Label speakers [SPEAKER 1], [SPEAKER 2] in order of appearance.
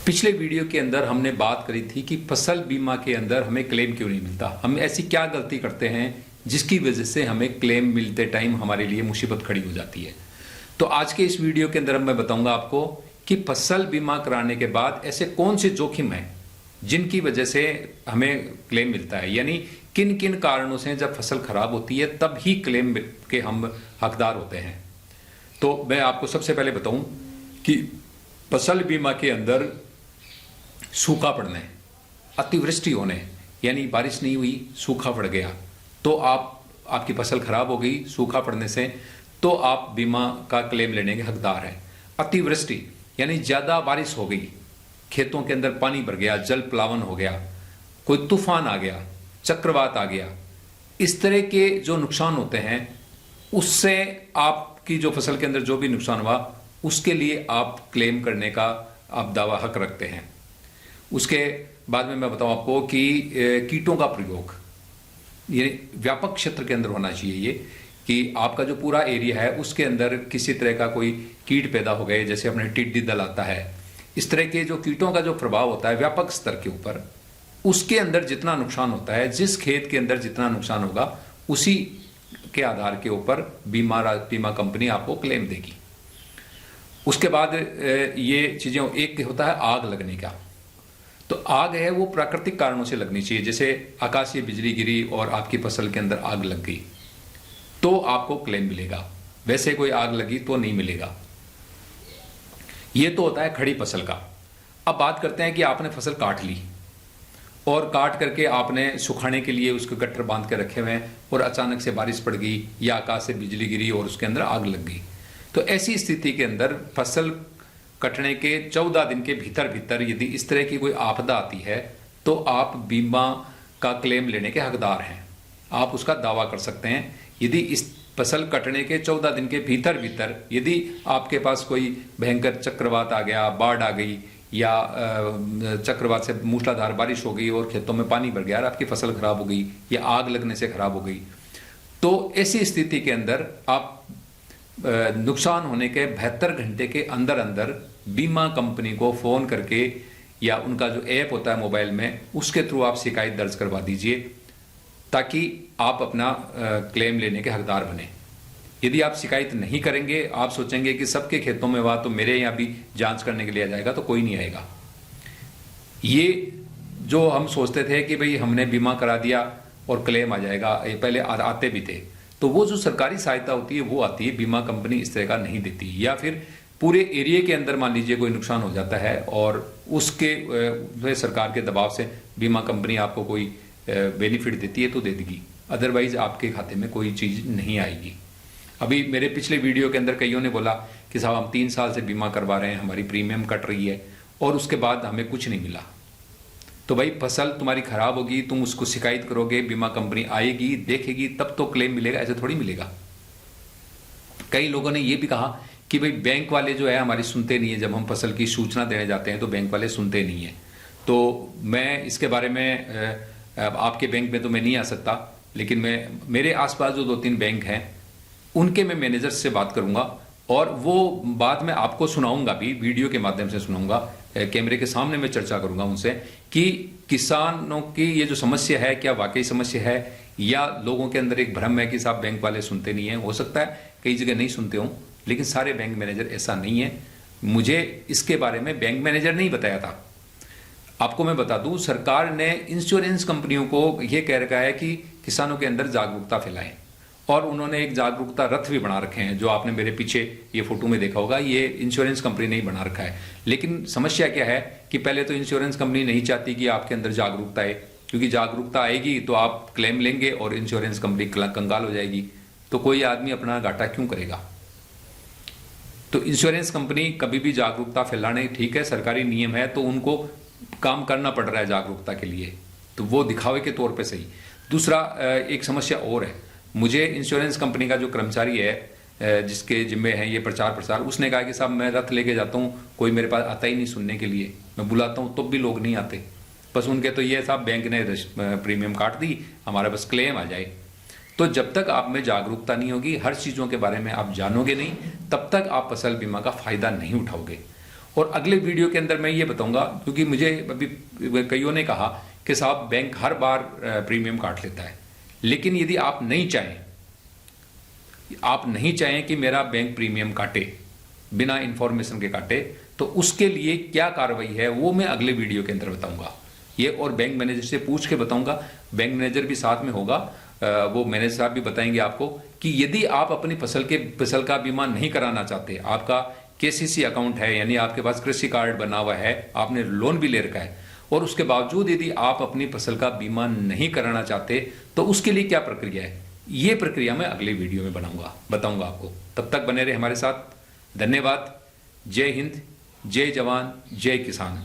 [SPEAKER 1] पिछले वीडियो के अंदर हमने बात करी थी कि फसल बीमा के अंदर हमें क्लेम क्यों नहीं मिलता, हम ऐसी क्या गलती करते हैं जिसकी वजह से हमें क्लेम मिलते टाइम हमारे लिए मुसीबत खड़ी हो जाती है। तो आज के इस वीडियो के अंदर मैं बताऊंगा आपको कि फसल बीमा कराने के बाद ऐसे कौन से जोखिम हैं जिनकी वजह से हमें क्लेम मिलता है, यानी किन किन कारणों से जब फसल खराब होती है तब ही क्लेम के हम हकदार होते हैं। तो मैं आपको सबसे पहले बताऊं कि फसल बीमा के अंदर सूखा पड़ने, अतिवृष्टि होने, यानी बारिश नहीं हुई, सूखा पड़ गया तो आपकी फसल खराब हो गई सूखा पड़ने से, तो आप बीमा का क्लेम लेने के हकदार हैं। अतिवृष्टि यानी ज़्यादा बारिश हो गई, खेतों के अंदर पानी भर गया, जल प्लावन हो गया, कोई तूफान आ गया, चक्रवात आ गया, इस तरह के जो नुकसान होते हैं उससे आपकी जो फसल के अंदर जो भी नुकसान हुआ उसके लिए आप क्लेम करने का आप दावा हक रखते हैं। उसके बाद में मैं बताऊं आपको कि कीटों का प्रयोग ये व्यापक क्षेत्र के अंदर होना चाहिए, ये कि आपका जो पूरा एरिया है उसके अंदर किसी तरह का कोई कीट पैदा हो गए, जैसे अपने टिड्डी दल आता है, इस तरह के जो कीटों का जो प्रभाव होता है व्यापक स्तर के ऊपर, उसके अंदर जितना नुकसान होता है, जिस खेत के अंदर जितना नुकसान होगा उसी के आधार के ऊपर बीमा कंपनी आपको क्लेम देगी। उसके बाद ये चीजें, एक होता है आग लगने का, तो आग है वो प्राकृतिक कारणों से लगनी चाहिए, जैसे आकाशीय बिजली गिरी और आपकी फसल के अंदर आग लग गई तो आपको क्लेम मिलेगा, वैसे कोई आग लगी तो नहीं मिलेगा। ये तो होता है खड़ी फसल का। अब बात करते हैं कि आपने फसल काट ली और काट करके आपने सुखाने के लिए उसके गट्टर बांध के रखे हुए हैं और अचानक से बारिश पड़ गई या आकाश से बिजली गिरी और उसके अंदर आग लग गई। तो ऐसी स्थिति के अंदर फसल कटने के 14 दिन के भीतर यदि इस तरह की कोई आपदा आती है तो आप बीमा का क्लेम लेने के हकदार हैं, आप उसका दावा कर सकते हैं। यदि इस फसल कटने के 14 दिन के भीतर यदि आपके पास कोई भयंकर चक्रवात आ गया, बाढ़ आ गई या चक्रवात से मूसलाधार बारिश हो गई और खेतों में पानी भर गया और आपकी फसल खराब हो गई या आग लगने से खराब हो गई, तो ऐसी स्थिति के अंदर आप नुकसान होने के 72 घंटे के अंदर बीमा कंपनी को फोन करके या उनका जो ऐप होता है मोबाइल में उसके थ्रू आप शिकायत दर्ज करवा दीजिए ताकि आप अपना क्लेम लेने के हकदार बने। यदि आप शिकायत नहीं करेंगे, आप सोचेंगे कि सबके खेतों में हुआ तो मेरे यहाँ भी जांच करने के लिए आ जाएगा, तो कोई नहीं आएगा। ये जो हम सोचते थे कि भाई हमने बीमा करा दिया और क्लेम आ जाएगा, ये पहले आते भी थे, तो वो जो सरकारी सहायता होती है वो आती है, बीमा कंपनी इस तरह का नहीं देती। या फिर पूरे एरिया के अंदर मान लीजिए कोई नुकसान हो जाता है और उसके सरकार के दबाव से बीमा कंपनी आपको कोई बेनिफिट देती है तो दे देगी, अदरवाइज आपके खाते में कोई चीज़ नहीं आएगी। अभी मेरे पिछले वीडियो के अंदर कईयों ने बोला कि साहब हम 3 साल से बीमा करवा रहे हैं, हमारी प्रीमियम कट रही है और उसके बाद हमें कुछ नहीं मिला। तो भाई फसल तुम्हारी खराब होगी, तुम उसको शिकायत करोगे, बीमा कंपनी आएगी, देखेगी, तब तो क्लेम मिलेगा, ऐसे थोड़ी मिलेगा। कई लोगों ने ये भी कहा कि भाई बैंक वाले जो है हमारी सुनते नहीं है, जब हम फसल की सूचना देने जाते हैं तो बैंक वाले सुनते नहीं है। तो मैं इसके बारे में आपके बैंक में तो मैं नहीं आ सकता, लेकिन मेरे आसपास जो 2-3 बैंक हैं उनके मैं मैनेजर से बात करूंगा और वो बाद में आपको सुनाऊंगा भी, वीडियो के माध्यम से सुनाऊंगा, कैमरे के सामने मैं चर्चा करूंगा उनसे कि किसानों की ये जो समस्या है क्या वाकई समस्या है या लोगों के अंदर एक भ्रम है कि साहब बैंक वाले सुनते नहीं है। हो सकता है कई जगह नहीं सुनते हों, लेकिन सारे बैंक मैनेजर ऐसा नहीं है। मुझे इसके बारे में बैंक मैनेजर नहीं बताया था। आपको मैं बता दूं, सरकार ने इंश्योरेंस कंपनियों को यह कह रखा है कि किसानों के अंदर जागरूकता फैलाएं और उन्होंने एक जागरूकता रथ भी बना रखे हैं, जो आपने मेरे पीछे ये फोटो में देखा होगा, ये इंश्योरेंस कंपनी ने ही बना रखा है। लेकिन समस्या क्या है कि पहले तो इंश्योरेंस कंपनी नहीं चाहती कि आपके अंदर जागरूकता आए, क्योंकि जागरूकता आएगी तो आप क्लेम लेंगे और इंश्योरेंस कंपनी कंगाल हो जाएगी, तो कोई आदमी अपना घाटा क्यों करेगा। तो इंश्योरेंस कंपनी कभी भी जागरूकता फैलाने, ठीक है सरकारी नियम है तो उनको काम करना पड़ रहा है जागरूकता के लिए, तो वो दिखावे के तौर पे सही। दूसरा एक समस्या और है, मुझे इंश्योरेंस कंपनी का जो कर्मचारी है जिसके जिम्मे है ये प्रचार प्रसार, उसने कहा कि साहब मैं रथ लेके जाता हूँ, कोई मेरे पास आता ही नहीं सुनने के लिए, मैं बुलाता हूँ तब भी लोग नहीं आते, बस उनके तो ये साहब बैंक ने प्रीमियम काट दी, हमारा बस क्लेम आ जाए। तो जब तक आप में जागरूकता नहीं होगी, हर चीज़ों के बारे में आप जानोगे नहीं, तब तक आप फसल बीमा का फायदा नहीं उठाओगे। और अगले वीडियो के अंदर मैं ये बताऊंगा, क्योंकि मुझे अभी कईयों ने कहा कि साहब बैंक हर बार प्रीमियम काट लेता है, लेकिन यदि आप नहीं चाहें कि मेरा बैंक प्रीमियम काटे, बिना इंफॉर्मेशन के काटे, तो उसके लिए क्या कार्रवाई है वो मैं अगले वीडियो के अंदर बताऊंगा ये, और बैंक मैनेजर से पूछ के बताऊंगा। बैंक मैनेजर भी साथ में होगा, वो मैनेजर साहब भी बताएंगे आपको कि यदि आप अपनी फसल का बीमा नहीं कराना चाहते, आपका केसीसी अकाउंट है, यानी आपके पास कृषि कार्ड बना हुआ है, आपने लोन भी ले रखा है, और उसके बावजूद यदि आप अपनी फसल का बीमा नहीं कराना चाहते, तो उसके लिए क्या प्रक्रिया है, ये प्रक्रिया मैं अगले वीडियो में बताऊंगा आपको। तब तक बने रहे हमारे साथ। धन्यवाद। जय हिंद, जय जवान, जय किसान।